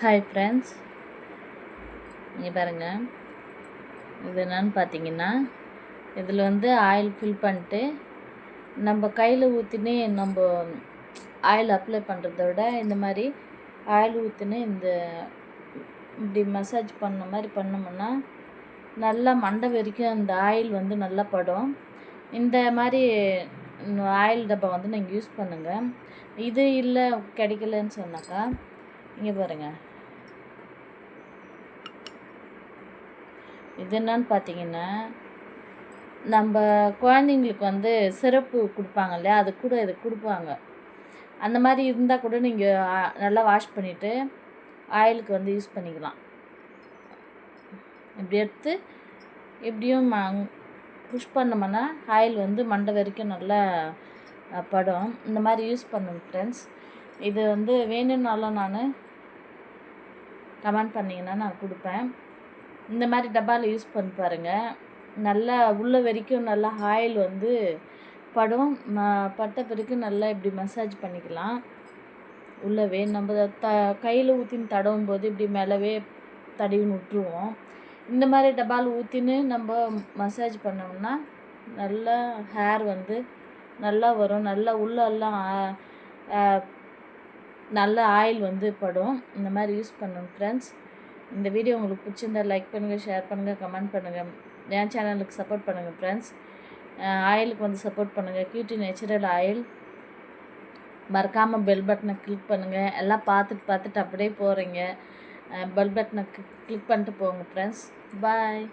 Hi friends, இங்கே பாருங்கள். இது என்னன்னு பார்த்தீங்கன்னா, இதில் வந்து ஆயில் ஃபில் பண்ணிட்டு நம்ம கையில் ஊற்றினே நம்ம ஆயில் அப்ளை பண்ணுறத விட இந்த மாதிரி ஆயில் ஊற்றினே இப்படி மசாஜ் பண்ண மாதிரி பண்ணோம்னா நல்லா மண்டை வரைக்கும் அந்த ஆயில் வந்து நல்லா படும். இந்த மாதிரி ஆயில் டப்பா வந்து நீங்கள் யூஸ் பண்ணுங்கள். இது இல்லை கிடைக்கலன்னு சொன்னாக்கா இங்கே பாருங்கள். இது என்னன்னு பார்த்தீங்கன்னா, நம்ம குழந்தைங்களுக்கு வந்து சிரப்பு கொடுப்பாங்க இல்லையா, அது கூட இது கொடுப்பாங்க. அந்த மாதிரி இருந்தால் கூட நீங்கள் நல்லா வாஷ் பண்ணிவிட்டு ஆயிலுக்கு வந்து யூஸ் பண்ணிக்கலாம். இப்படி எடுத்து இப்படியும் புஷ் பண்ணோம்னா ஆயில் வந்து மண்டை வரைக்கும் நல்லா படும். இந்த மாதிரி யூஸ் பண்ணுங்க ஃப்ரெண்ட்ஸ். இது வந்து வேணும்னாலும் நான் கமெண்ட் பண்ணிங்கன்னா நான் கொடுப்பேன். இந்த மாதிரி டப்பாவில் யூஸ் பண்ணி பாருங்கள். நல்லா உள்ள வரைக்கும் நல்லா ஆயில் வந்து படும். பட்ட பிறகு நல்லா இப்படி மசாஜ் பண்ணிக்கலாம். உள்ளவே நம்ம கையில் ஊற்றின்னு தடவும் போது இப்படி மேலவே தடவின்னு விட்டுருவோம். இந்த மாதிரி டப்பாவில் ஊற்றின்னு நம்ம மசாஜ் பண்ணோம்னா நல்லா ஹேர் வந்து நல்லா வரும். நல்லா உள்ளெல்லாம் நல்ல ஆயில் வந்து படும். இந்த மாதிரி யூஸ் பண்ணுங்க ஃப்ரெண்ட்ஸ். இந்த வீடியோ உங்களுக்கு பிடிச்சிருந்தால் லைக் பண்ணுங்கள், ஷேர் பண்ணுங்கள், கமெண்ட் பண்ணுங்கள். என் சேனலுக்கு சப்போர்ட் பண்ணுங்கள் ஃப்ரெண்ட்ஸ். ஆயிலுக்கு வந்து சப்போர்ட் பண்ணுங்கள். Cutie natural oil. மறக்காமல் பெல் பட்டனை கிளிக் பண்ணுங்கள். எல்லாம் பார்த்துட்டு அப்படியே போகிறீங்க. பெல் பட்டனை கிளிக் பண்ணிட்டு போங்க ஃப்ரெண்ட்ஸ். பாய்.